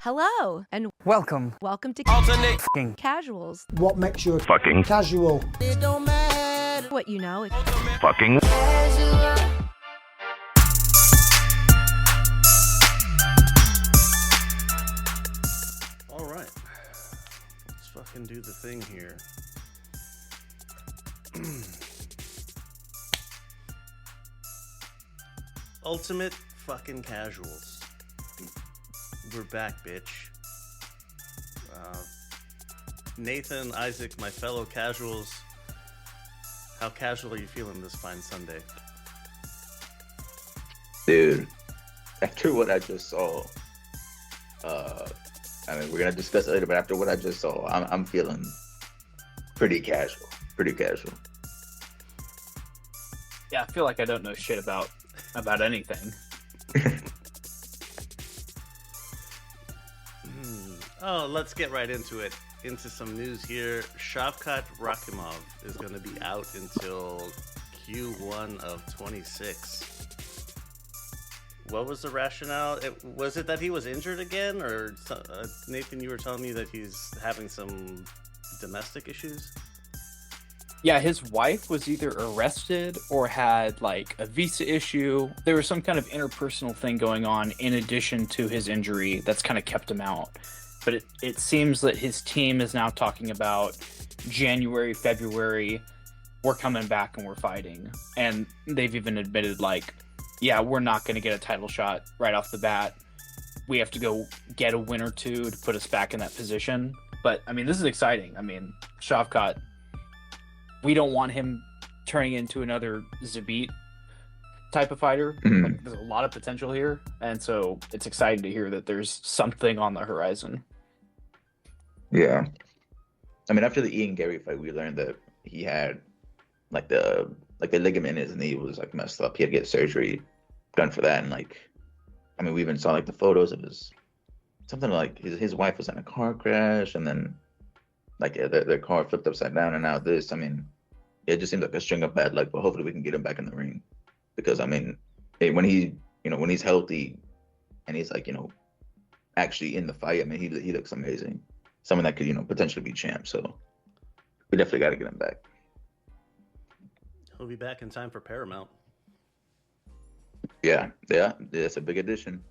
Hello, and Welcome. welcome to Alternate Fucking Casuals. What makes you fucking casual? it don't matter. What you know, Fucking All right, let's fucking do the thing here. Ultimate fucking casuals. We're back, bitch. Nathan, Isaac, my fellow casuals. How casual are you feeling this fine Sunday? Dude, after what I just saw, I mean, we're gonna discuss it later, but after what I just saw, I'm feeling pretty casual. Pretty casual. Yeah, I feel like I don't know shit about anything. Oh, let's get right into it. Into some news here. Shavkat Rakimov is going to be out until Q1 of 26. What was the rationale? Was it that he was injured again? Or Nathan, you were telling me that he's having some domestic issues? Yeah, his wife was either arrested or had like a visa issue. There was some kind of interpersonal thing going on in addition to his injury that's kind of kept him out. But it seems that his team is now talking about January, February, we're coming back and we're fighting. And they've even admitted, like, yeah, we're not going to get a title shot right off the bat. We have to go get a win or two to put us back in that position. But, I mean, this is exciting. I mean, Shavkat, we don't want him turning into another Zabit type of fighter. Like, there's a lot of potential here. And so it's exciting to hear that there's something on the horizon. Yeah. I mean, after the Ian Gary fight, we learned that he had the ligament in his knee was like messed up. He had to get surgery done for that. And I mean, we even saw like the photos of something like his wife was in a car crash, and then their car flipped upside down, and now this. I mean, it just seems like a string of bad luck, but hopefully we can get him back in the ring. Because I mean, when he's healthy and he's actually in the fight, I mean, he looks amazing. Someone that could, potentially be champ. So we definitely got to get him back. He'll be back in time for Paramount. Yeah, that's a big addition.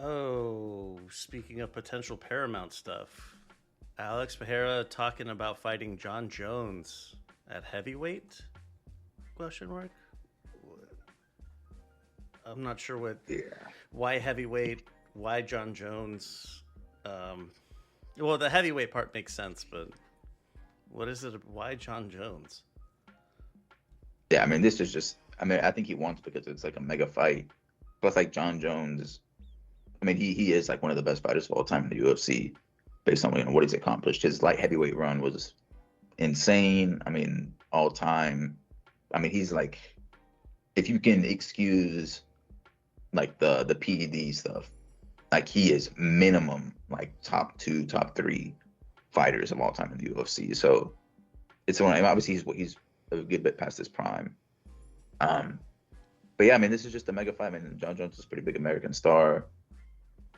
Oh, speaking of potential Paramount stuff, Alex Pereira talking about fighting John Jones at heavyweight? Question mark. I'm not sure why heavyweight, why John Jones. Well, the heavyweight part makes sense, but what is it? Why John Jones? Yeah, I mean, this is just. I mean, I think he wants because it's like a mega fight. Plus, like John Jones. I mean, he is like one of the best fighters of all time in the UFC, based on what he's accomplished. His light heavyweight run was insane. I mean, all time. I mean, he's like, if you can excuse like the PED stuff, like he is minimum like top 2, top 3 fighters of all time in the UFC. So it's one. Obviously, he's a good bit past his prime. But yeah, I mean, this is just a mega fight. I mean, John Jones is a pretty big American star.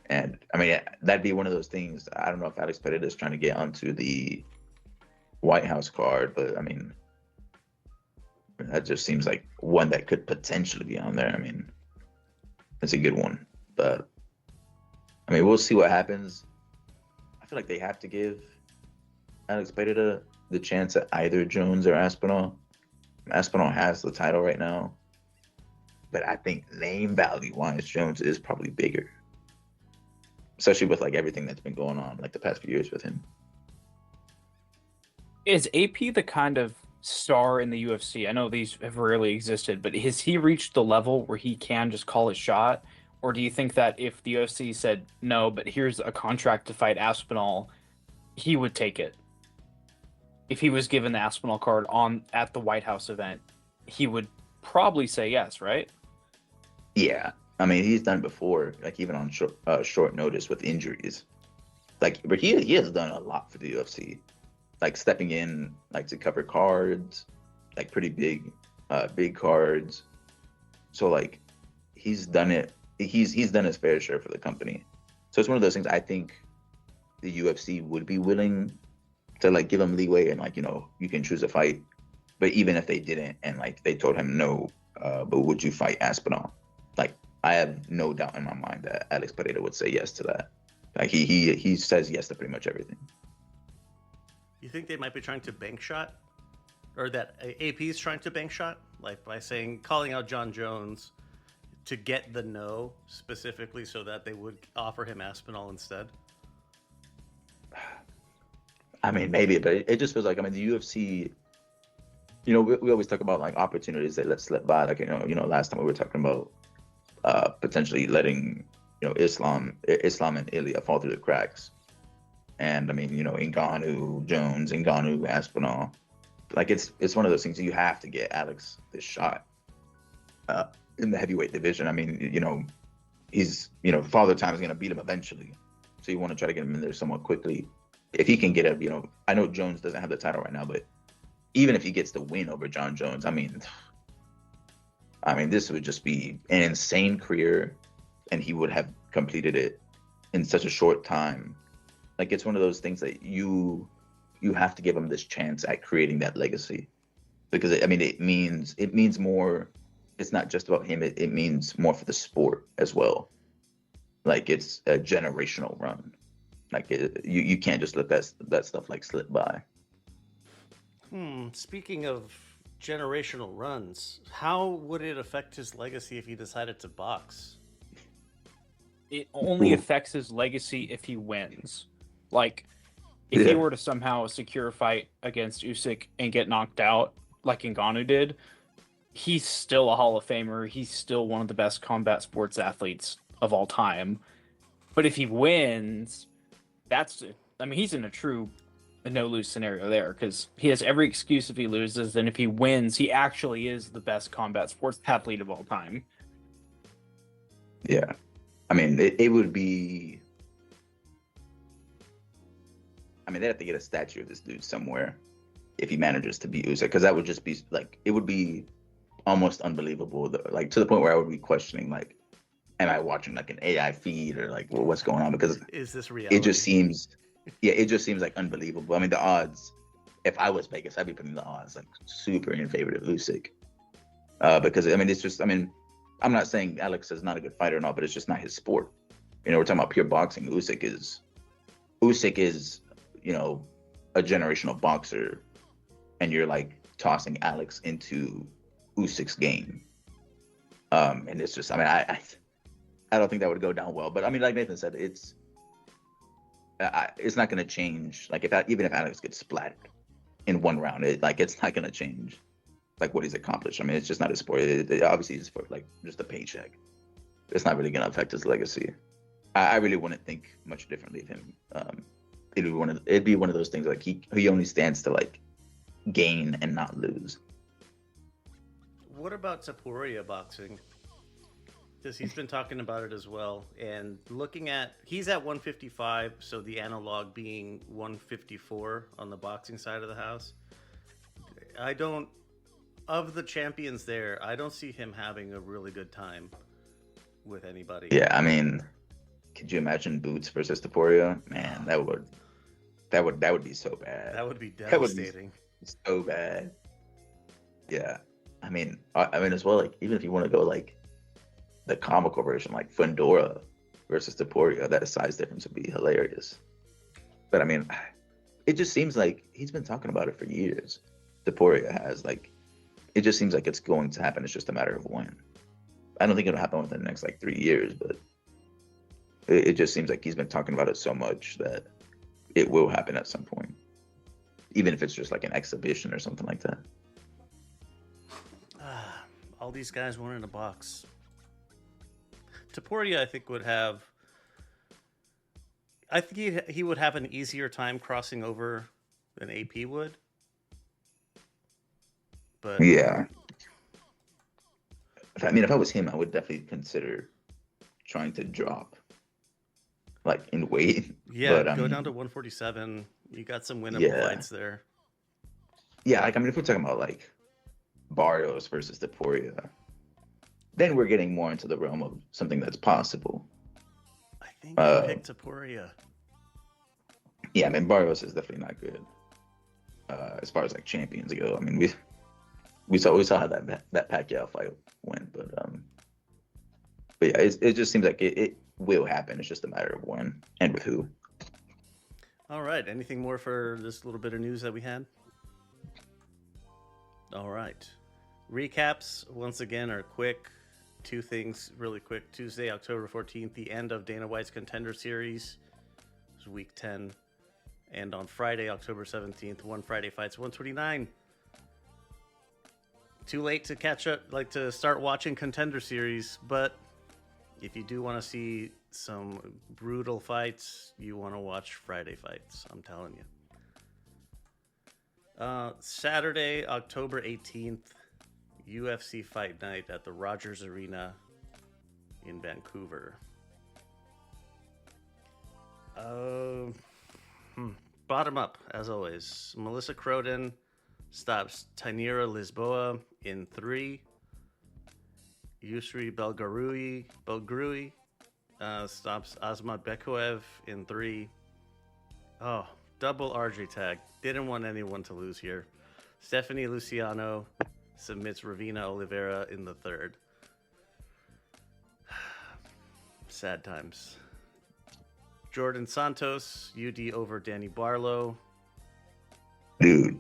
And I mean, that'd be one of those things. I don't know if Alex Pereira is trying to get onto the White House card, but I mean, that just seems like one that could potentially be on there. I mean, it's a good one, but I mean, we'll see what happens. I feel like they have to give Alex Pereira the chance at either Jones or Aspinall. Aspinall has the title right now, but I think name value wise, Jones is probably bigger. Especially with like everything that's been going on like the past few years with him. Is AP the kind of star in the UFC? I know these have rarely existed, but has he reached the level where he can just call his shot? Or do you think that if the UFC said, no, but here's a contract to fight Aspinall, he would take it? If he was given the Aspinall card at the White House event, he would probably say yes, right? Yeah. I mean, he's done before, like even on short notice with injuries. But he has done a lot for the UFC, like stepping in, like to cover cards, like pretty big cards. So like he's done it he's done his fair share for the company. So it's one of those things I think the UFC would be willing to like give him leeway and like, you can choose a fight. But even if they didn't and like they told him no, but would you fight Aspinall? Like I have no doubt in my mind that Alex Pereira would say yes to that. Like he says yes to pretty much everything. You think they might be trying to bank shot, or that AP is trying to bank shot, like by calling out John Jones to get the no specifically, so that they would offer him Aspinall instead? I mean, maybe, but it just feels like, I mean, the UFC, we always talk about like opportunities that let slip by. Like, last time we were talking about potentially letting, Islam and Ilya fall through the cracks. And I mean, Ngannou, Jones, Ngannou, Aspinall. Like it's one of those things you have to get Alex this shot in the heavyweight division. I mean, he's, Father Time is going to beat him eventually. So you want to try to get him in there somewhat quickly. If he can get a, I know Jones doesn't have the title right now, but even if he gets the win over John Jones, I mean, this would just be an insane career, and he would have completed it in such a short time. Like it's one of those things that you have to give him this chance at creating that legacy, because it means more. It's not just about him. It means more for the sport as well. Like it's a generational run. Like you can't just let that stuff like slip by. Speaking of generational runs, how would it affect his legacy if he decided to box? It only affects his legacy if he wins. Like, if he were to somehow secure a fight against Usyk and get knocked out, like Ngannou did, he's still a Hall of Famer. He's still one of the best combat sports athletes of all time. But if he wins, he's in a true no-lose scenario there, because he has every excuse if he loses. And if he wins, he actually is the best combat sports athlete of all time. Yeah. I mean, it would be... I mean, they'd have to get a statue of this dude somewhere if he manages to beat Usyk, because that would just be, like, it would be almost unbelievable. Like, to the point where I would be questioning, like, am I watching, like, an AI feed or, like, what's going on? Because is this reality? It just seems like unbelievable. I mean, the odds, if I was Vegas, I'd be putting the odds, like, super in favor of Usyk. Because, I mean, it's just, I mean, I'm not saying Alex is not a good fighter and all, but it's just not his sport. We're talking about pure boxing. Usyk is, a generational boxer, and you're like tossing Alex into Usyk's game. And it's just, I mean, I don't think that would go down well. But I mean, like Nathan said, it's not going to change. Like even if Alex gets splatted in one round, it's not going to change like what he's accomplished. I mean, it's just not his sport. It obviously is for like just a paycheck. It's not really going to affect his legacy. I really wouldn't think much differently of him. It'd be one of those things like he only stands to like gain and not lose. What about Topuria boxing? Because he's been talking about it as well. And he's at 155, so the analog being 154 on the boxing side of the house. Of the champions there, I don't see him having a really good time with anybody. Yeah, I mean, could you imagine Boots versus Topuria? Man, that would be so bad. That would be devastating. Be so bad. Yeah. I mean as well, like even if you want to go like the comical version, like Fundora versus Topuria, that size difference would be hilarious. But I mean, it just seems like he's been talking about it for years. Topuria has, like, it just seems like it's going to happen. It's just a matter of when. I don't think it'll happen within the next like 3 years, but it just seems like he's been talking about it so much that it will happen at some point, even if it's just like an exhibition or something like that. All these guys weren't in a box. Topuria, I think, would have... I think he would have an easier time crossing over than AP would. But yeah. If I was him, I would definitely consider trying to drop, like, in weight. Yeah, but, go down to 147. You got some winnable fights there. Yeah, like, I mean, if we're talking about, like, Barrios versus Topuria, then we're getting more into the realm of something that's possible. I think he Uh, picked Taporia. yeah, I mean Barrios is definitely not good. As far as like champions go, I mean we saw how that Pacquiao fight went, but yeah, it just seems like it will happen. It's just a matter of when and with who. All right. Anything more for this little bit of news that we had? All right. Recaps, once again, are quick. Two things really quick. Tuesday, October 14th, the end of Dana White's Contender Series. It was week 10. And on Friday, October 17th, One Friday Fights 129. Too late to catch up, like to start watching Contender Series, but if you do want to see some brutal fights, you want to watch Friday Fights. I'm telling you. Saturday, October 18th, UFC Fight Night at the Rogers Arena in Vancouver. Bottom up, as always. Melissa Croden stops Tainira Lisboa in 3. Yusri Belgrui stops Asma Bekoev in 3. Oh, double RJ tag. Didn't want anyone to lose here. Stephanie Luciano submits Ravina Oliveira in the 3rd. Sad times. Jordan Santos, UD over Danny Barlow. Dude,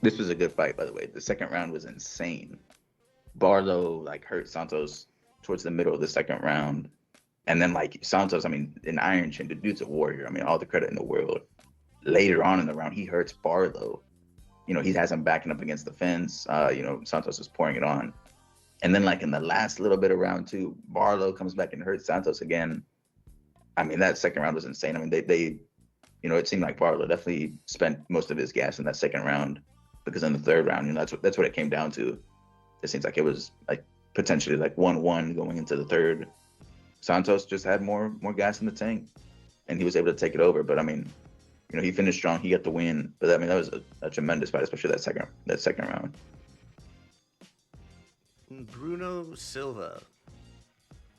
this was a good fight, by the way. The second round was insane. Barlow like hurt Santos towards the middle of the second round, and then like Santos, I mean, an Iron Chin, the dude's a warrior. I mean, all the credit in the world. Later on in the round, he hurts Barlow. You know, he has him backing up against the fence. Santos is pouring it on, and then like in the last little bit of round 2, Barlow comes back and hurts Santos again. I mean, that second round was insane. I mean, they it seemed like Barlow definitely spent most of his gas in that second round, because in the third round, that's what it came down to. It seems like it was like potentially like 1-1 going into the third. Santos just had more gas in the tank, and he was able to take it over. But I mean, he finished strong. He got the win. But I mean, that was a tremendous fight, especially that second round. Bruno Silva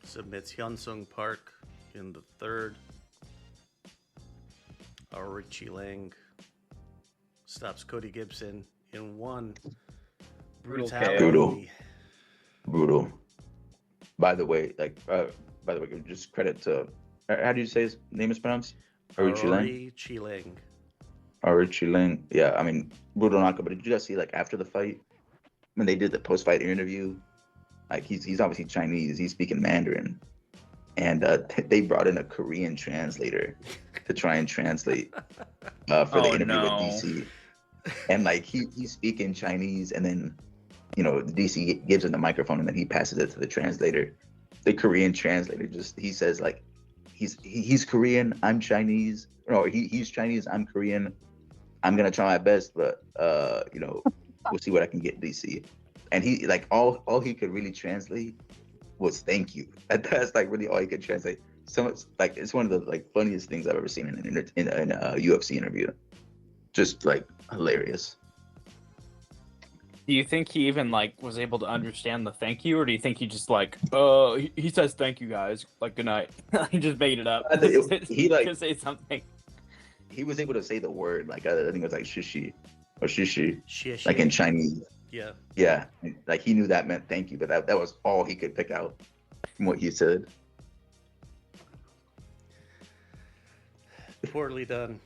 submits Hyunsung Park in the 3rd. Richie Lang stops Cody Gibson in 1. Brutality. Brutal. By the way, just credit to, how do you say his name is pronounced? Richie Lang. Richie Lang. Yeah, I mean, brutal knockout. But did you guys see like after the fight, when they did the post-fight interview, like he's obviously Chinese. He's speaking Mandarin, and they brought in a Korean translator to try and translate for the interview with DC. And like he's speaking Chinese, and then DC gives him the microphone, and then he passes it to the translator. The Korean translator he says like he's Korean, I'm Chinese. No, he's Chinese, I'm Korean. I'm gonna try my best, but we'll see what I can get, DC. And he like all he could really translate was thank you. That's like really all he could translate. So it's like it's one of the like funniest things I've ever seen in a UFC interview. Just like hilarious. Do you think he even like was able to understand the thank you, or do you think he just like, he says thank you guys, like good night? He just made it up. I think he like to say something. He was able to say the word, like I think it was like shishi or shishi, Shishi. like in Chinese. Yeah. Yeah, like he knew that meant thank you, but that was all he could pick out from what he said. Poorly done.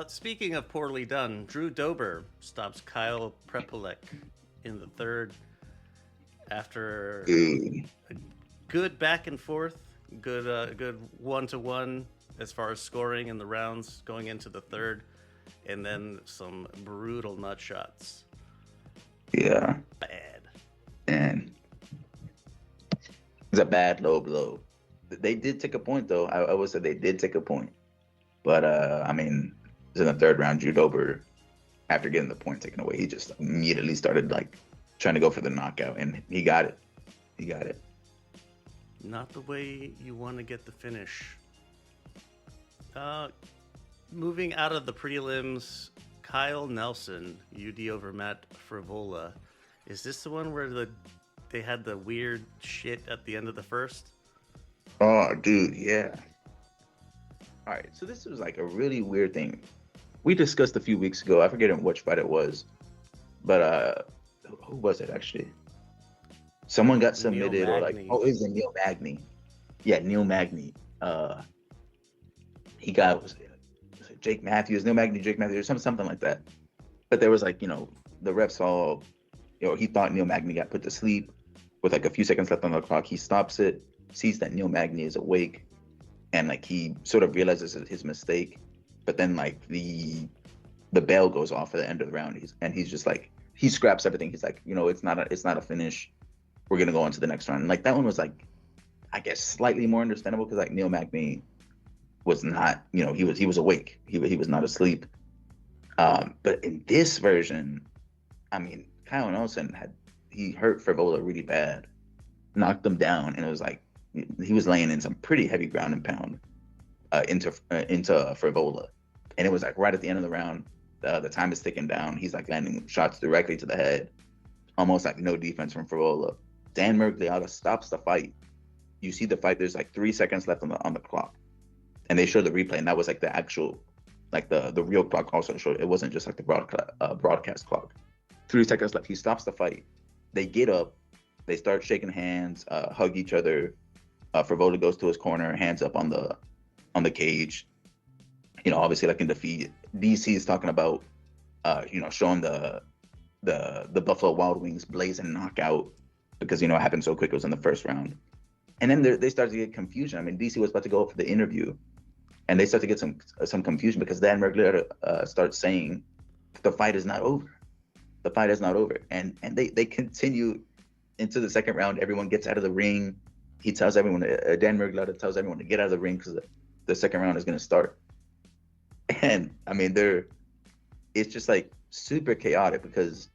Speaking of poorly done, Drew Dober stops Kyle Prepolek in the 3rd after a good back and forth, good 1-1 as far as scoring in the rounds going into the 3rd, and then some brutal nut shots. Yeah. Bad. And it's a bad low blow. They did take a point, though. I would say they did take a point. But, I mean, in the 3rd round, Drew Dober, after getting the point taken away, he just immediately started, like, trying to go for the knockout. And he got it. He got it. Not the way you want to get the finish. Moving out of the prelims, Kyle Nelson, UD over Matt Frivola, Is this the one where they had the weird shit at the end of the first? Oh, dude, yeah. All right, so this was like a really weird thing. We discussed a few weeks ago. I forget in which fight it was, but who was it actually? Someone got submitted, or like, Magny. oh, it was Neil Magny. Yeah, Neil Magny. He got was it Jake Matthews, Neil Magny, Jake Matthews, or something like that. But there was like, the refs saw, he thought Neil Magny got put to sleep with like a few seconds left on the clock. He stops it, sees that Neil Magny is awake, and like he sort of realizes his mistake. But then like the bell goes off at the end of the round. He's just like, he scraps everything. He's like, it's not a finish. We're gonna go on to the next round. And like that one was like, I guess slightly more understandable because like Neil Magny was not, he was awake. He was not asleep. But in this version, I mean, Kyle Nelson he hurt Frivola really bad, knocked him down, and it was like he was laying in some pretty heavy ground and pound into Frivola, and it was like right at the end of the round. The time is ticking down. He's like landing shots directly to the head, almost like no defense from Frivola. Dan Miragliotta stops the fight. You see the fight. There's like 3 seconds left on the clock, and they show the replay, and that was like the actual, like the real clock also showed. It wasn't just like the broadcast clock. 3 seconds left. He stops the fight. They get up. They start shaking hands, hug each other. Frivola goes to his corner, hands up on the cage. Obviously like in defeat. DC is talking about, showing the Buffalo Wild Wings blazing knockout because it happened so quick. It was in the first round, and then they started to get confusion. I mean, DC was about to go up for the interview, and they start to get some confusion because Dan Miragliotta starts saying the fight is not over. The fight is not over, and they continue into the second round. Everyone gets out of the ring. He tells everyone, Dan Miragliotta tells everyone to get out of the ring because the second round is going to start. And I mean, it's just like super chaotic because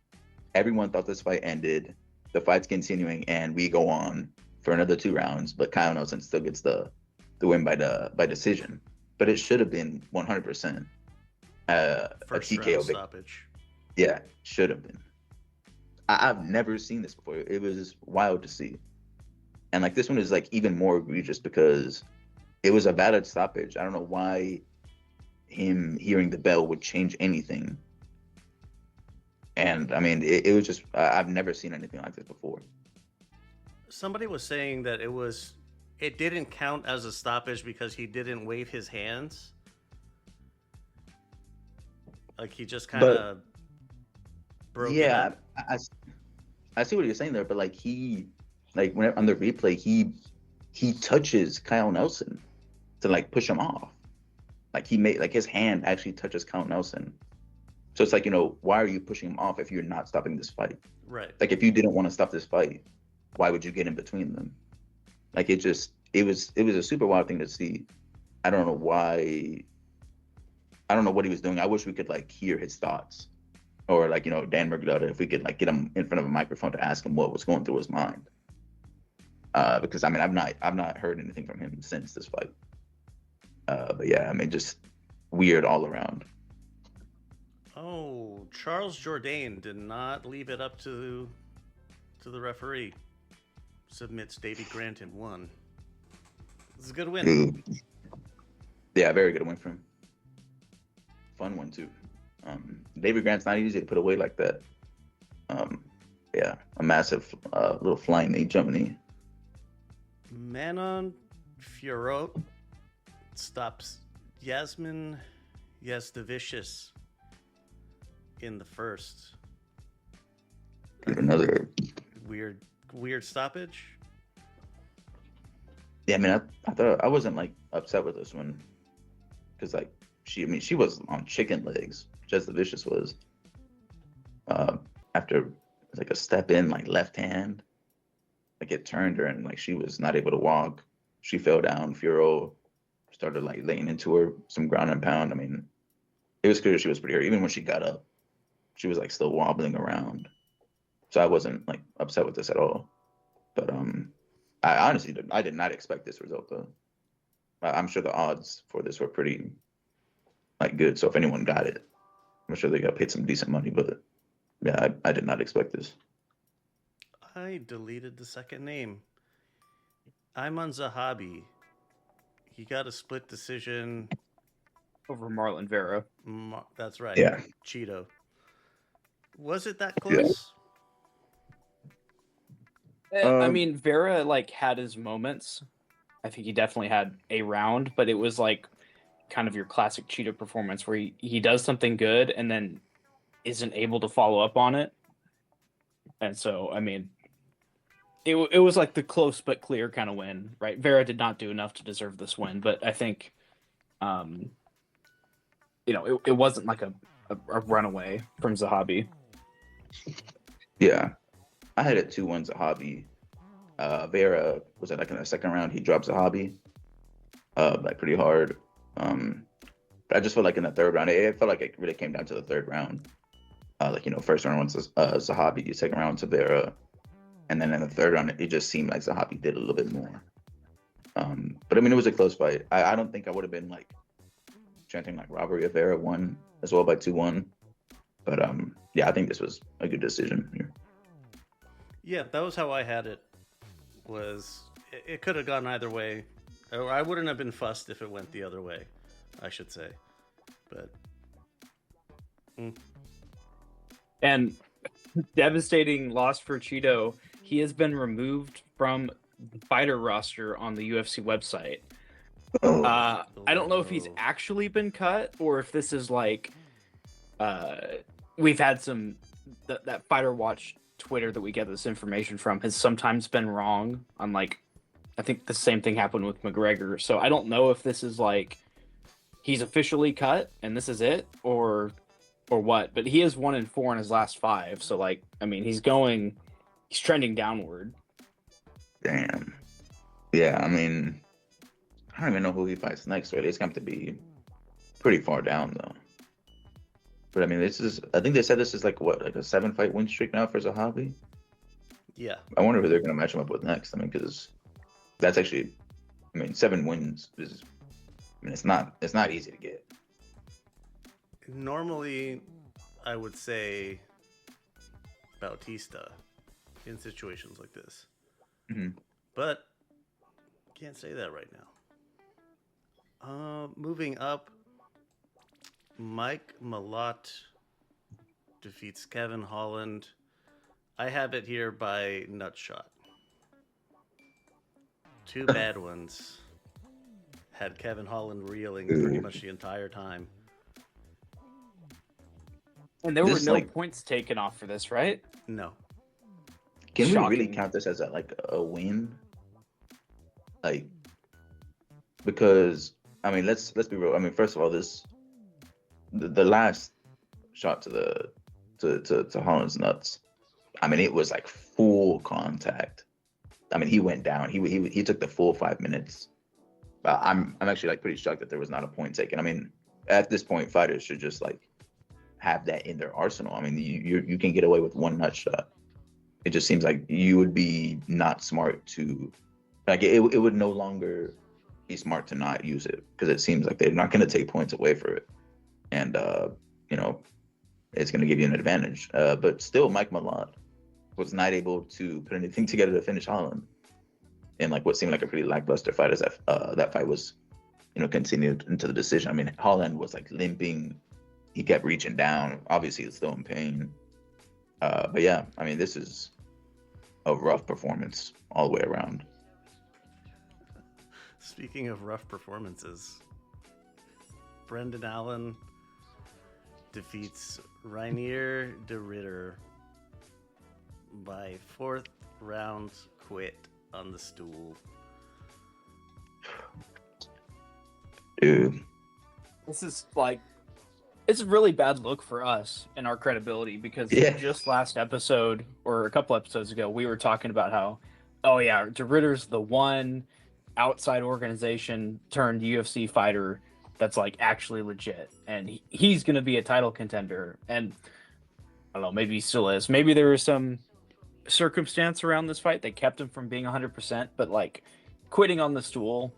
everyone thought this fight ended. The fight's continuing, and we go on for another 2 rounds. But Kyle Nelson still gets the win by decision. But it should have been 100% a TKO stoppage. Yeah, should have been. I've never seen this before. It was wild to see. And like this one is like even more egregious because it was a valid stoppage. I don't know why him hearing the bell would change anything. And I mean, it was just, I've never seen anything like this before. Somebody was saying that it didn't count as a stoppage because he didn't wave his hands. Like he just kind of broke it up. I see what you're saying there, but like when on the replay, he touches Kyle Nelson to like push him off. Like he made, like his hand actually touches Kyle Nelson. So it's like, why are you pushing him off if you're not stopping this fight? Right. Like if you didn't want to stop this fight, why would you get in between them? Like it was a super wild thing to see. I don't know why. I don't know what he was doing. I wish we could like hear his thoughts, or like Dan Miragliotta, if we could like get him in front of a microphone to ask him what was going through his mind. Because I mean I've not heard anything from him since this fight. But yeah, I mean just weird all around. Oh, Charles Jourdain did not leave it up to the referee. Submits Davy Grant in 1. This is a good win. Dude. Yeah, very good win for him. Fun one too. Davy Grant's not easy to put away like that. Yeah, a massive little flying knee, jump knee. Manon Fiorot stops Yasmin Yazdavicius in the first. Another weird stoppage. Yeah, I mean, I thought I wasn't like upset with this one because like she was on chicken legs. Yazdavicius was. After like a step in, like left hand, like it turned her and like she was not able to walk. She fell down. Fiorot started like laying into her, some ground and pound. I mean, it was clear she was pretty hurt. Even when she got up, she was like still wobbling around. So I wasn't like upset with this at all. But I honestly did not expect this result though. I'm sure the odds for this were pretty like good. So if anyone got it, I'm sure they got paid some decent money. But yeah, I did not expect this. I deleted the second name. Ayman Zahabi. He got a split decision. Over Marlon Vera. That's right. Yeah. Cheeto. Was it that Yeah. close? I mean, Vera like had his moments. I think he definitely had a round, but it was like kind of your classic Cheeto performance where he does something good and then isn't able to follow up on it. And so, I mean, it was like the close but clear kind of win, right? Vera did not do enough to deserve this win, but I think, it wasn't like a runaway from Zahabi. Yeah. I had it 2-1 Zahabi. Vera was it like in the second round he dropped Zahabi, like pretty hard. But I just felt like in the third round, it felt like it really came down to the third round. First round was Zahabi, second round to Vera, and then in the third round it just seemed like Zahabi did a little bit more. But I mean, it was a close fight. I don't think I would have been like chanting like robbery if Vera won as well by 2-1. But yeah, I think this was a good decision here. Yeah, that was how I had it. It could have gone either way. Or I wouldn't have been fussed if it went the other way, I should say. But And devastating loss for Cheeto. He has been removed from the fighter roster on the UFC website. I don't know if he's actually been cut or if this is like we've had some that Fighter Watch Twitter that we get this information from has sometimes been wrong on like I think the same thing happened with McGregor. So I don't know if this is like he's officially cut and this is it or what, but he is 1-4 in his last 5. So like I mean he's trending downward. Damn. Yeah, I mean, I don't even know who he fights next, really. It's going to be pretty far down, though. But I mean, I think they said this is like a 7-fight win streak now for Zahabi? yeah, I wonder who they're going to match him up with next. I mean, because that's actually, 7 wins is, it's not easy to get. normally I would say Bautista in situations like this. Mhm. But can't say that right now. Moving up, Mike Malott defeats Kevin Holland. I have it here by nutshot. 2 bad ones. Had Kevin Holland reeling pretty much the entire time. And there were This, no like- points taken off for this, right? No. Can we really Shocking. count this as a win? Like, because let's be real. First of all, the last shot to Holland's nuts. It was like full contact. He went down. He took the full 5 minutes. I'm actually like pretty shocked that there was not a point taken. At this point, fighters should just like have that in their arsenal. You can get away with one nut shot. It just seems like you would be not smart to, like it would no longer be smart to not use it because it seems like they're not going to take points away for it, and it's going to give you an advantage. But still, Mike Malott was not able to put anything together to finish Holland in like what seemed like a pretty lackluster fight as that fight was, continued into the decision. Holland was like limping. He kept reaching down. Obviously, he's still in pain. But yeah, this is a rough performance all the way around. Speaking of rough performances, Brendan Allen defeats Rainier de Ritter by 4th round quit on the stool. Dude. This is like it's a really bad look for us and our credibility because just last episode or a couple episodes ago we were talking about how de Ritter's the one outside organization turned UFC fighter that's like actually legit and he's going to be a title contender, and I don't know, maybe he still is. Maybe there was some circumstance around this fight that kept him from being 100%, but like quitting on the stool,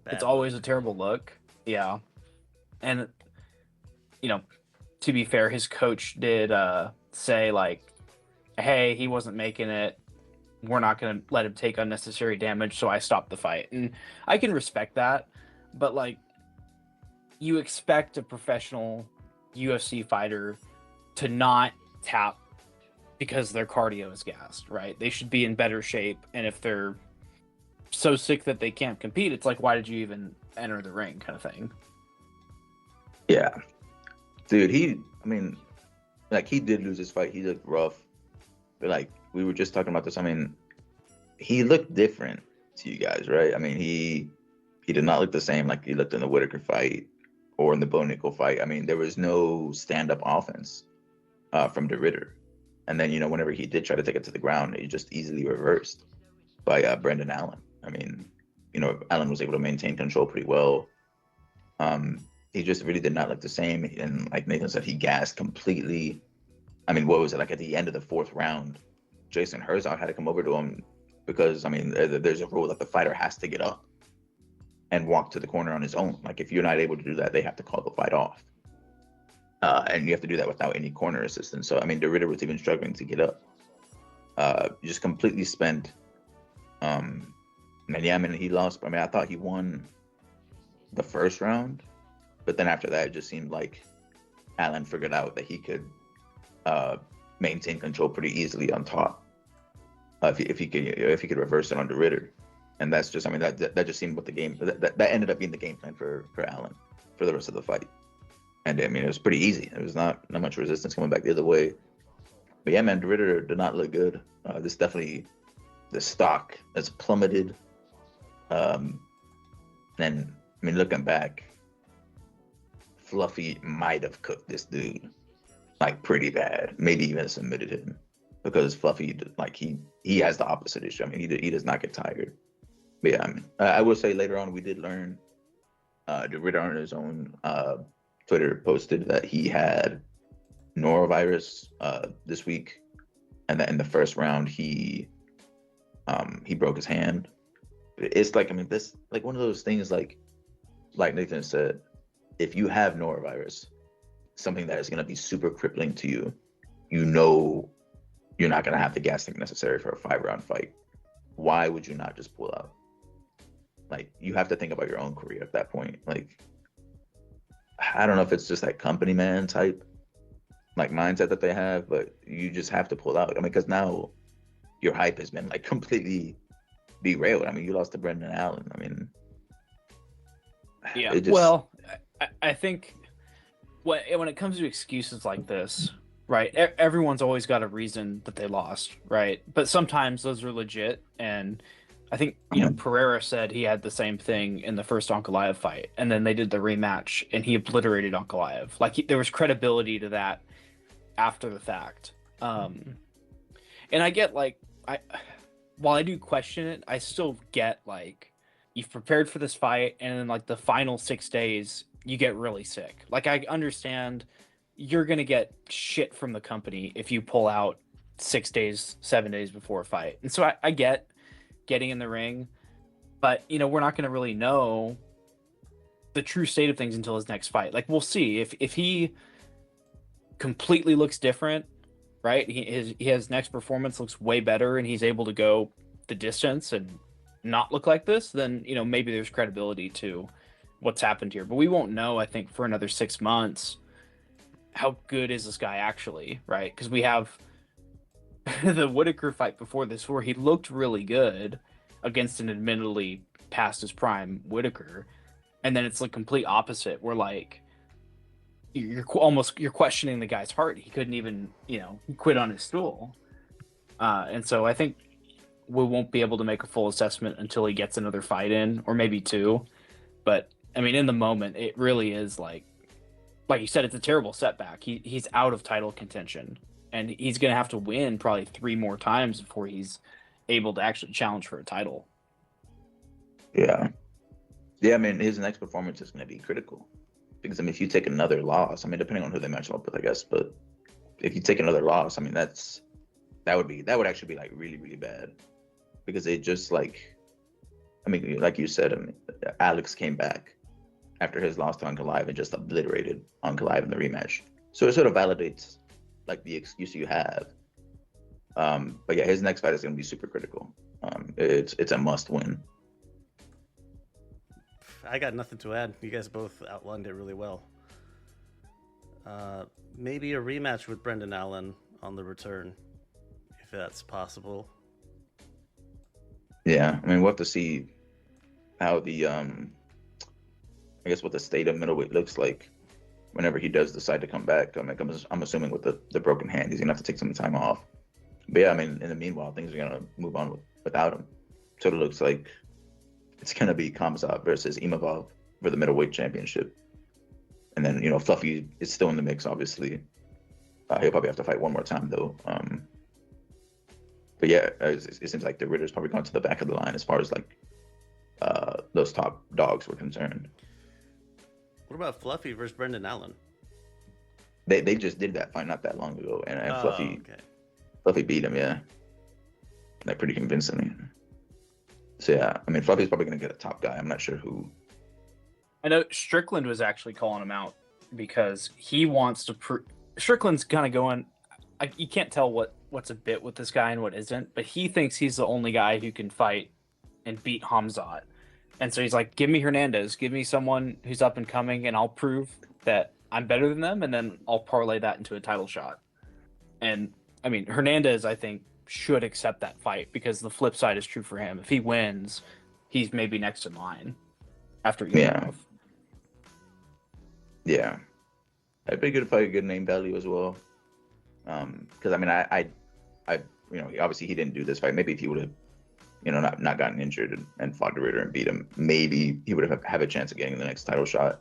it's always a terrible look. Yeah. And to be fair, his coach did say like, hey, he wasn't making it. we're not going to let him take unnecessary damage, so I stopped the fight. And I can respect that, but like, you expect a professional UFC fighter to not tap because their cardio is gassed, right? They should be in better shape, and if they're so sick that they can't compete, it's like, why did you even enter the ring, kind of thing. Yeah, dude. I mean, like he did lose his fight. He looked rough, but like we were just talking about this. I mean, he looked different to you guys, right? I mean, he did not look the same like he looked in the Whitaker fight or in the Bo Nickel fight. I mean, there was no stand-up offense from De Ritter. And then, whenever he did try to take it to the ground, he just easily reversed by Brendan Allen. I mean, Allen was able to maintain control pretty well. He just really did not look the same. And like Nathan said, he gassed completely. I mean, what was it? Like at the end of the fourth round, Jason Herzog had to come over to him because, I mean, there's a rule that the fighter has to get up and walk to the corner on his own. Like if you're not able to do that, they have to call the fight off. And you have to do that without any corner assistance. So, I mean, De Ritter was even struggling to get up. Just completely spent. And yeah, I mean, he lost. I mean, I thought he won the first round. But then after that, it just seemed like Allen figured out that he could maintain control pretty easily on top. If he could reverse it on De Ritter. And that's just, I mean, that just seemed what the game, that ended up being the game plan for Allen for the rest of the fight. And I mean, it was pretty easy. There was not much resistance coming back the other way. But yeah, man, De Ritter did not look good. This definitely, the stock has plummeted. And I mean, looking back, Fluffy might have cooked this dude like pretty bad, maybe even submitted him, because Fluffy, like he has the opposite issue. I mean, he does not get tired. But yeah, I mean, I will say later on we did learn De Ritter on his own Twitter posted that he had norovirus this week, and that in the first round he broke his hand. It's like, I mean, this like one of those things like Nathan said, if you have norovirus, something that is going to be super crippling to you, you're not going to have the gas tank necessary for a 5-round fight. Why would you not just pull out? Like, you have to think about your own career at that point. Like, I don't know if it's just that company man type like mindset that they have, but you just have to pull out. I mean, because now your hype has been like completely derailed. I mean, you lost to Brendan Allen. I mean, yeah. Well, I think when it comes to excuses like this, right? Everyone's always got a reason that they lost, right? But sometimes those are legit, and I think Pereira said he had the same thing in the first Ankalaev fight, and then they did the rematch, and he obliterated Ankalaev. Like there was credibility to that after the fact. And I get while I do question it, I still get like you've prepared for this fight, and then like the final 6 days you get really sick. Like I understand you're gonna get shit from the company if you pull out 6 days, 7 days before a fight, and so I get getting in the ring, but we're not going to really know the true state of things until his next fight. Like we'll see if he completely looks different, right? His next performance looks way better, and he's able to go the distance and not look like this, then maybe there's credibility to what's happened here. But we won't know, I think, for another 6 months how good is this guy actually, right? Because we have the Whitaker fight before this where he looked really good against an admittedly past his prime Whitaker, and then it's the complete opposite where like you're questioning the guy's heart. He couldn't even he quit on his stool, and so I think we won't be able to make a full assessment until he gets another fight in, or maybe 2. But I mean, in the moment, it really is like you said, it's a terrible setback. He's out of title contention. And he's going to have to win probably 3 more times before he's able to actually challenge for a title. Yeah. Yeah, I mean, his next performance is going to be critical. Because, I mean, if you take another loss, I mean, depending on who they match him up with, I guess, but if you take another loss, I mean, that would actually be, like, really, really bad. Because it just, like, I mean, like you said, I mean, Alex came back after his loss to Ankalaev and just obliterated Ankalaev in the rematch. So it sort of validates like the excuse you have. But yeah, his next fight is going to be super critical. It's a must win. I got nothing to add. You guys both outlined it really well. Maybe a rematch with Brendan Allen on the return, if that's possible. Yeah, I mean, we'll have to see how I guess what the state of middleweight looks like whenever he does decide to come back. I mean, I'm assuming with the broken hand, he's gonna have to take some time off. But yeah, I mean, in the meanwhile, things are gonna move on without him. So it looks like it's gonna be Khamzat versus Imavov for the middleweight championship, and then Fluffy is still in the mix. Obviously, he'll probably have to fight one more time though. But yeah, it seems like the Ritter's probably gone to the back of the line as far as like those top dogs were concerned. What about Fluffy versus Brendan Allen? They just did that fight not that long ago, and Okay. Fluffy beat him, yeah, like pretty convincingly. So yeah, I mean, Fluffy's probably gonna get a top guy. I'm not sure who. I know Strickland was actually calling him out because he wants to. Strickland's kind of going. You can't tell what's a bit with this guy and what isn't, but he thinks he's the only guy who can fight and beat Khamzat. And so he's like, give me Hernandez, give me someone who's up and coming, and I'll prove that I'm better than them, and then I'll parlay that into a title shot. And I mean, Hernandez, I think, should accept that fight because the flip side is true for him. If he wins, he's maybe next in line after Imavov. Yeah, it'd be good to fight a good name value as well. Because I mean, I obviously he didn't do this fight. Maybe if he would have not gotten injured and fought the Ritter and beat him, maybe he would have a chance of getting the next title shot.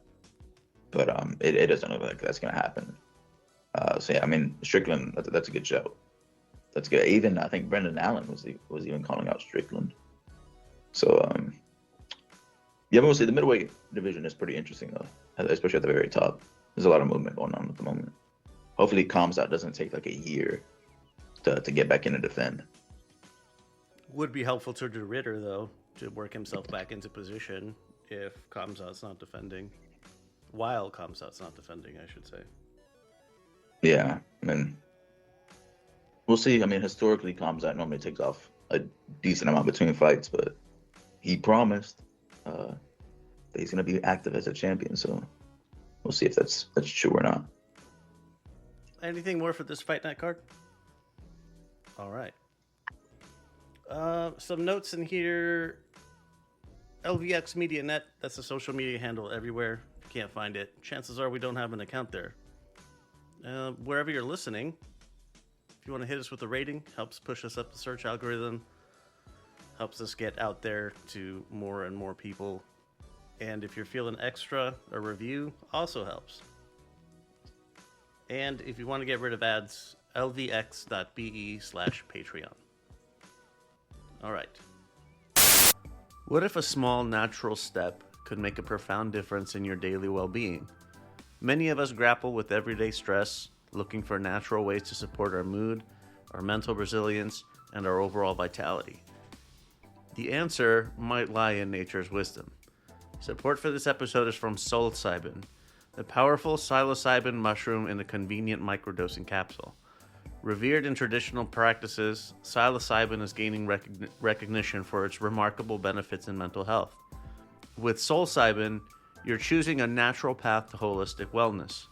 But it doesn't look like that's gonna happen. So yeah, I mean, Strickland, that's a good show. That's good. Even I think Brendan Allen was even calling out Strickland. So yeah, but we'll see. The middleweight division is pretty interesting though, especially at the very top. There's a lot of movement going on at the moment. Hopefully, Khamzat doesn't take like a year to get back in and defend. Would be helpful to the Ritter, though, to work himself back into position if Khamzat's not defending. While Khamzat's not defending, I should say. Yeah, I mean, we'll see. I mean, historically, Khamzat normally takes off a decent amount between fights, but he promised that he's going to be active as a champion, so we'll see if that's true or not. Anything more for this Fight Night card? All right. Some notes in here. LVX Media Net, that's a social media handle everywhere. If you can't find it, chances are we don't have an account there. Wherever you're listening, if you want to hit us with a rating, helps push us up the search algorithm, helps us get out there to more and more people. And if you're feeling extra, a review also helps. And if you want to get rid of ads, lvx.be/Patreon. All right. What if a small natural step could make a profound difference in your daily well-being? Many of us grapple with everyday stress, looking for natural ways to support our mood, our mental resilience, and our overall vitality. The answer might lie in nature's wisdom. Support for this episode is from psilocybin, the powerful psilocybin mushroom in a convenient microdosing capsule. Revered in traditional practices, psilocybin is gaining recognition for its remarkable benefits in mental health. With psilocybin, you're choosing a natural path to holistic wellness.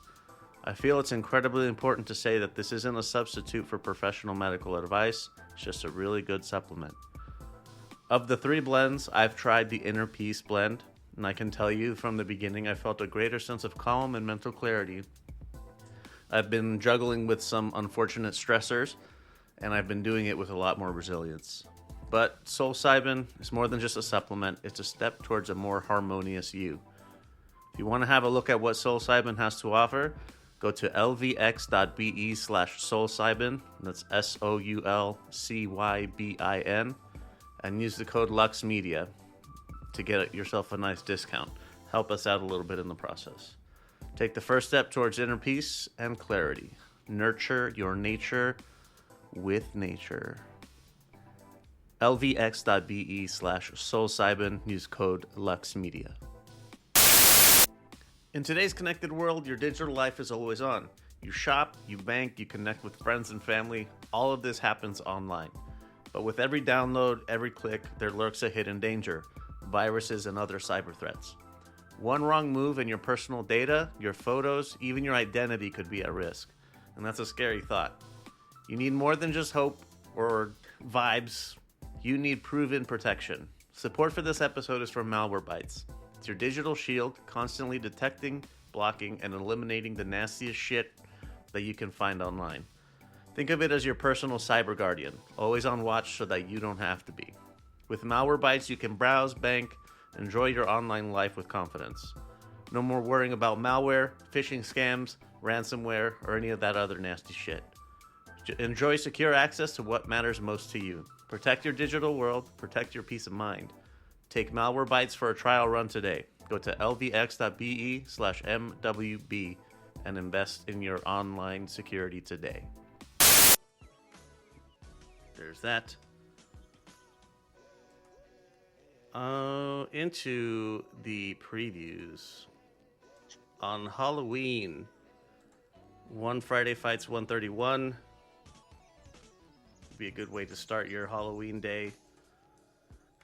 I feel it's incredibly important to say that this isn't a substitute for professional medical advice, it's just a really good supplement. Of the 3 blends, I've tried the Inner Peace blend, and I can tell you from the beginning I felt a greater sense of calm and mental clarity. I've been juggling with some unfortunate stressors, and I've been doing it with a lot more resilience. But psilocybin is more than just a supplement, it's a step towards a more harmonious you. If you want to have a look at what psilocybin has to offer, go to lvx.be/psilocybin, that's SOULCYBIN, and use the code LuxMedia to get yourself a nice discount. Help us out a little bit in the process. Take the first step towards inner peace and clarity. Nurture your nature with nature. lvx.be/psilocybin, use code LuxMedia. In today's connected world, your digital life is always on. You shop, you bank, you connect with friends and family. All of this happens online. But with every download, every click, there lurks a hidden danger: viruses and other cyber threats. One wrong move and your personal data, your photos, even your identity could be at risk. And that's a scary thought. You need more than just hope or vibes. You need proven protection. Support for this episode is from Malwarebytes. It's your digital shield, constantly detecting, blocking, and eliminating the nastiest shit that you can find online. Think of it as your personal cyber guardian, always on watch so that you don't have to be. With Malwarebytes, you can browse, bank, enjoy your online life with confidence. No more worrying about malware, phishing scams, ransomware, or any of that other nasty shit. Enjoy secure access to what matters most to you. Protect your digital world, protect your peace of mind. Take Malwarebytes for a trial run today. Go to lvx.be/MWB and invest in your online security today. There's that. Into the previews. On Halloween, One Friday Fights 131. Be a good way to start your Halloween day,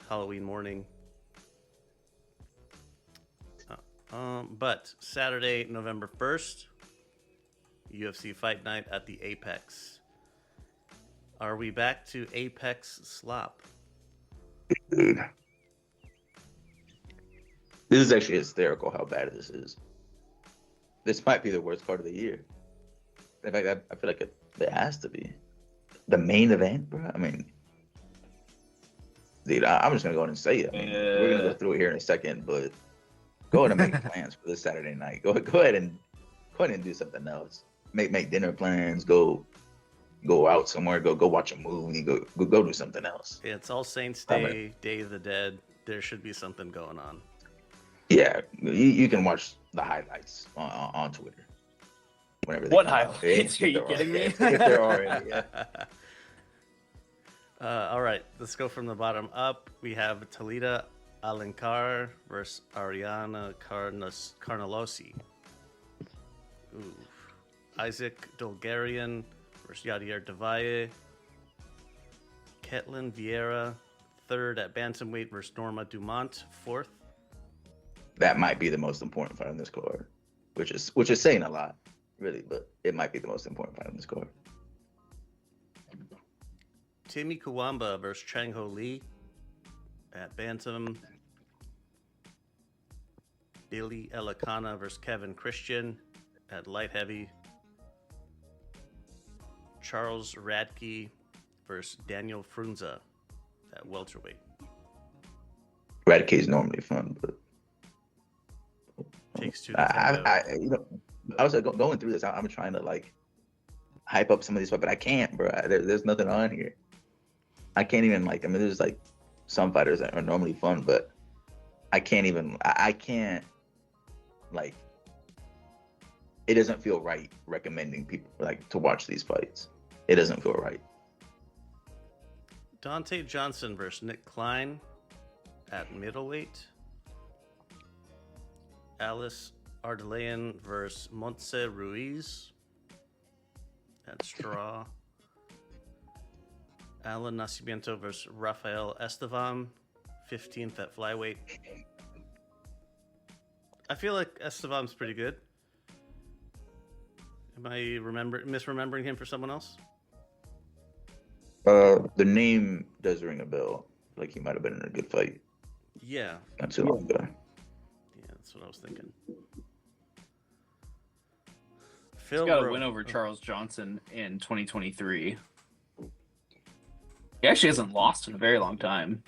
Halloween morning. But Saturday, November 1st, UFC Fight Night at the Apex. Are we back to Apex slop? Dude. This is actually hysterical how bad this is. This might be the worst part of the year. In fact, I feel like it has to be. The main event, bro. I mean, dude, I'm just gonna go ahead and say it. I mean, we're gonna go through it here in a second, but go ahead and make plans for this Saturday night. Go ahead and do something else. Make dinner plans. Go out somewhere. Go watch a movie. Go do something else. Yeah, it's All Saints Day, Day of the Dead. There should be something going on. Yeah, you can watch the highlights on Twitter. What highlights? Are you kidding me? If there are any, yeah. All right, let's go from the bottom up. We have Talita Alencar versus Ariana Carnelossi. Ooh. Isaac Dolgarian versus Yadier Devalle. Ketlin Vieira, third at bantamweight versus Norma Dumont, fourth. That might be the most important fight on this card, which is saying a lot, really, but it might be the most important fight on this card. Timmy Kawamba versus Chang Ho Lee at bantam. Billy Elikana versus Kevin Christian at light heavy. Charles Radke versus Daniel Frunza at welterweight. Radke is normally fun, but takes two. I was going through this. I'm trying to hype up some of these stuff, but I can't, bro. There's nothing on here. I can't even there's some fighters that are normally fun, but I can't it doesn't feel right recommending people to watch these fights. It doesn't feel right. Dante Johnson versus Nick Klein at middleweight. Alice Ardelean versus Montse Ruiz at straw. Alan Nascimento versus Rafael Estevam, 15th at flyweight. I feel like Estevam's pretty good. Am I misremembering him for someone else? The name does ring a bell. He might have been in a good fight. Yeah. Not too long ago. Yeah, that's what I was thinking. He's got a win over Charles Johnson in 2023. He actually hasn't lost in a very long time.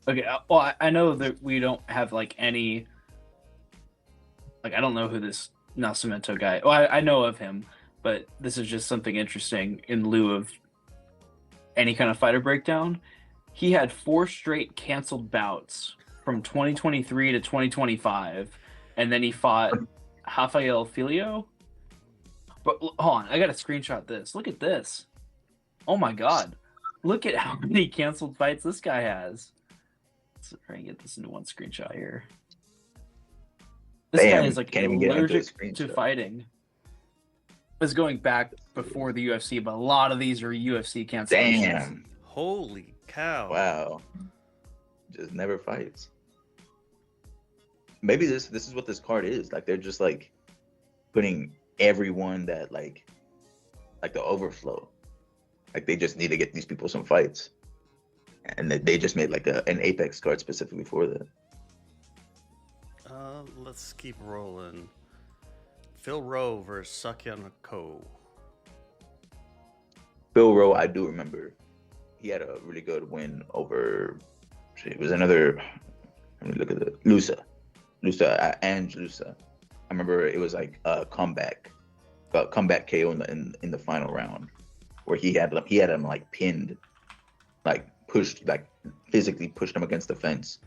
Okay, well, I know that we don't have any. I don't know who this Nascimento guy. Well, I know of him, but this is just something interesting in lieu of any kind of fighter breakdown. He had 4 straight canceled bouts from 2023 to 2025, and then he fought Rafael Filio. But hold on, I gotta screenshot this. Look at this. Oh my god. Look at how many canceled fights this guy has. Let's try and get this into one screenshot here. This guy is allergic to fighting. was going back before the UFC, but a lot of these are UFC cancellations. Damn. Holy cow! Wow. Just never fights. Maybe this is what this card is. Like they're just like putting everyone that like the overflow. Like they just need to get these people some fights. And they just made like an Apex card specifically for that. Let's keep rolling. Phil Rowe versus Sakyan Ko. Bill Rowe, I do remember. He had a really good win over. It was another. Let me look at it. Lusa, Ange Lusa. I remember it was like a comeback KO in the final round, where he had him like pinned, like pushed, like physically pushed him against the fence,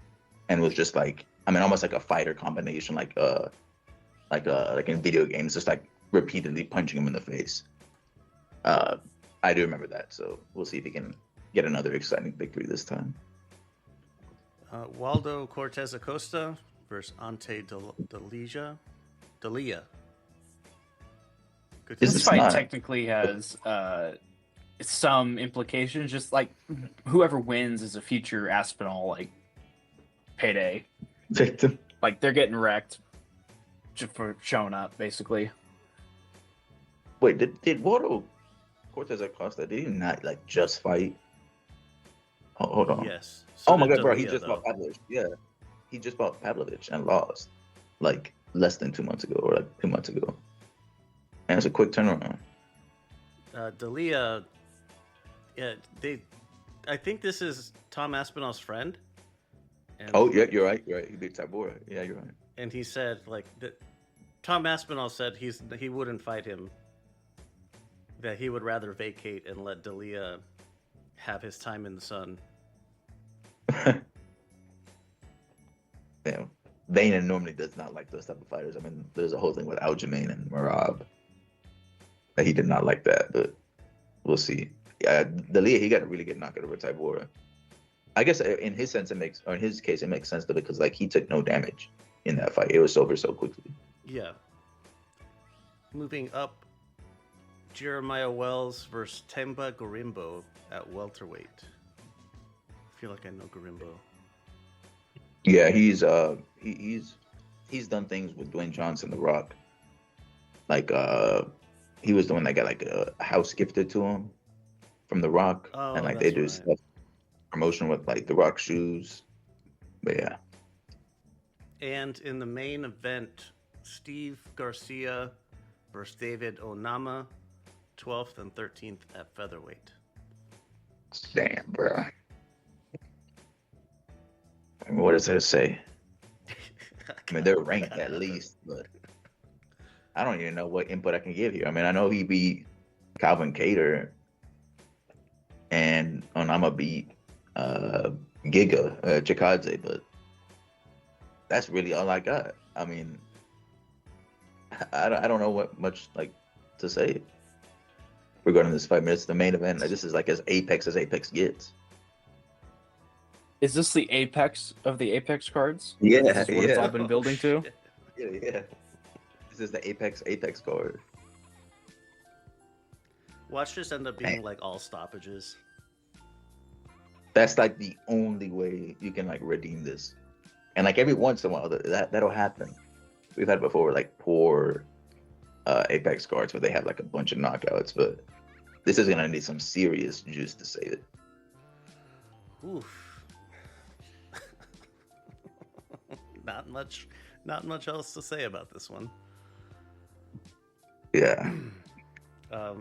and was just like, I mean, almost like a fighter combination, like in video games, just like repeatedly punching him in the face. I do remember that, so we'll see if he can get another exciting victory this time. Waldo Cortez Acosta versus Ante Delia. This fight technically has some implications. Just like whoever wins is a future Aspinall like payday Victim. Like they're getting wrecked just for showing up, basically. Wait, did Waldo Cortez Acosta, did he not like just fight? Hold on. Yes. So my god, bro, he just fought Pavlovich. Yeah, he just fought Pavlovich and lost like less than 2 months ago, or like 2 months ago. And it's a quick turnaround. Delia, yeah, I think this is Tom Aspinall's friend. And, Yeah, you're right. He beat Tabora. Yeah, you're right. And he said like that. Tom Aspinall said he wouldn't fight him. That he would rather vacate and let Delia have his time in the sun. Damn. Vayner normally does not like those type of fighters. I mean, there's a whole thing with Aljamain and Merab that he did not like that, but we'll see. Yeah, Delia, he got a really good knockout over Tybura. I guess in his case, it makes sense though, because like he took no damage in that fight. It was over so quickly. Yeah. Moving up, Jeremiah Wells versus Temba Gorimbo at welterweight. I feel like I know Gorimbo. Yeah, he's done things with Dwayne Johnson, The Rock. Like he was the one that got like a house gifted to him from The Rock, and like they do stuff promotion with like The Rock shoes. But yeah. And in the main event, Steve Garcia versus David Onama, 12th and 13th at featherweight. Damn, bro. I mean, what does it say? I mean, they're ranked at least, but I don't even know what input I can give here. I mean, I know he beat Calvin Kattar, and Onama beat Giga Chikadze, but that's really all I got. I mean, I don't know what much like to say regarding this fight. It's the main event. This is like as Apex gets. Is this the apex of the Apex cards? Yeah, This is what it's all been building to? Yeah. This is the Apex card. Watch this end up being like all stoppages. That's like the only way you can like redeem this. And like every once in a while that'll happen. We've had it before, like poor Apex cards where they have like a bunch of knockouts, but this is gonna need some serious juice to save it. Oof. Not much else to say about this one. Yeah.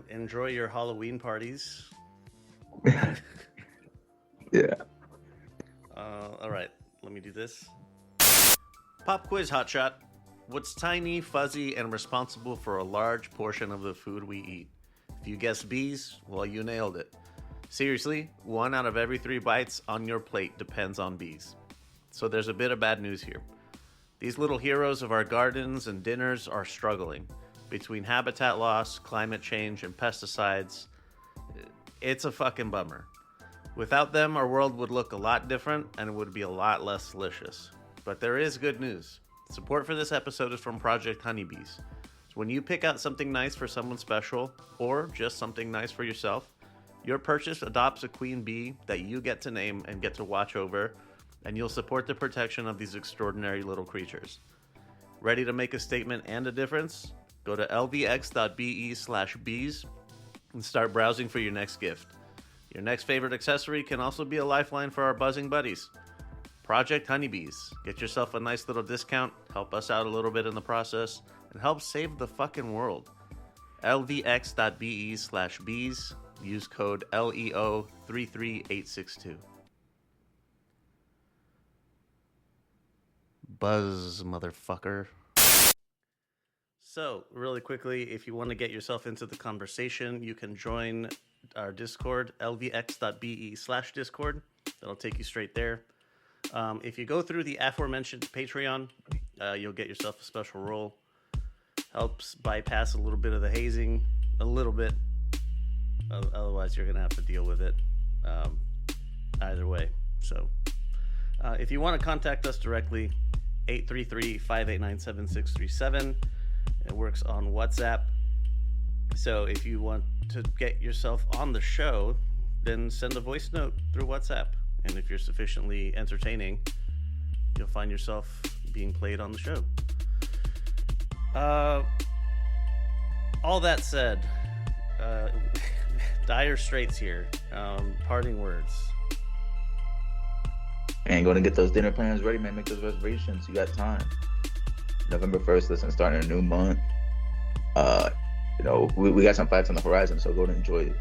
Enjoy your Halloween parties. Yeah. All right, let me do this. Pop quiz hotshot. What's tiny, fuzzy, and responsible for a large portion of the food we eat? If you guessed bees, well, you nailed it. Seriously, 1 out of every 3 bites on your plate depends on bees. So there's a bit of bad news here. These little heroes of our gardens and dinners are struggling. Between habitat loss, climate change, and pesticides, it's a fucking bummer. Without them, our world would look a lot different and it would be a lot less delicious. But there is good news. Support for this episode is from Project Honeybees. When you pick out something nice for someone special, or just something nice for yourself, your purchase adopts a queen bee that you get to name and get to watch over, and you'll support the protection of these extraordinary little creatures. Ready to make a statement and a difference? Go to lvx.be/bees and start browsing for your next gift. Your next favorite accessory can also be a lifeline for our buzzing buddies. Project Honeybees. Get yourself a nice little discount, help us out a little bit in the process, and help save the fucking world. lvx.be/bees. Use code LEO33862. Buzz, motherfucker. So, really quickly, if you want to get yourself into the conversation, you can join our Discord, lvx.be/discord. That'll take you straight there. If you go through the aforementioned Patreon, you'll get yourself a special role. Helps bypass a little bit of the hazing, a little bit. Otherwise, you're going to have to deal with it either way. So, if you want to contact us directly, 833-589-7637. It works on WhatsApp. So if you want to get yourself on the show, then send a voice note through WhatsApp. And if you're sufficiently entertaining, you'll find yourself being played on the show. All that said, dire straits here. Parting words. And go and get those dinner plans ready, man. Make those reservations. You got time. November 1st, listen, starting a new month. We got some fights on the horizon, so go and enjoy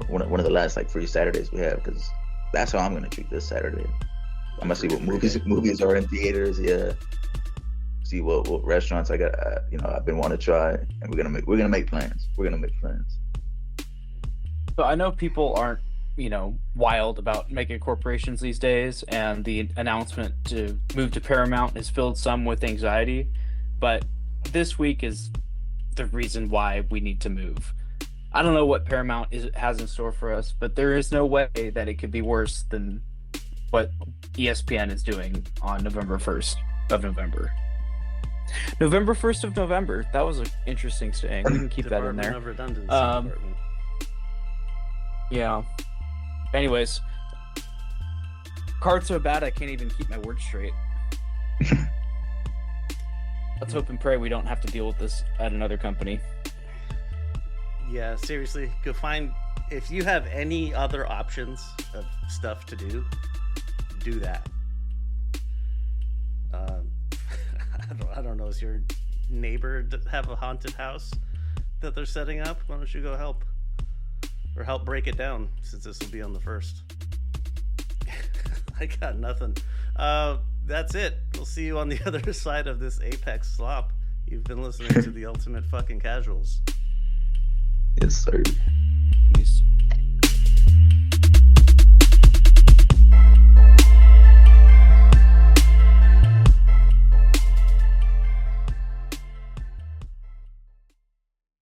one of the last free Saturdays we have, because that's how I'm gonna treat this Saturday. I'm gonna see what movies are in theaters. Yeah, see what restaurants I got. I've been wanting to try, and we're gonna make plans. We're gonna make plans. So I know people aren't wild about mega corporations these days, and the announcement to move to Paramount has filled some with anxiety, but this week is the reason why we need to move. I don't know what Paramount has in store for us, but there is no way that it could be worse than what ESPN is doing on November 1st of November. November 1st of November. That was an interesting saying. We can keep that in there. Department of Redundancy Department. Yeah. Anyways, card so bad I can't even keep my words straight. Let's hope and pray we don't have to deal with this at another company. Yeah, seriously, go find, if you have any other options of stuff to do that. I don't know, does your neighbor have a haunted house that they're setting up? Why don't you go help? Or help break it down, since this will be on the 1st. I got nothing. That's it. We'll see you on the other side of this Apex slop. You've been listening to the Ultimate Fucking Casuals. Yes, sir. Peace.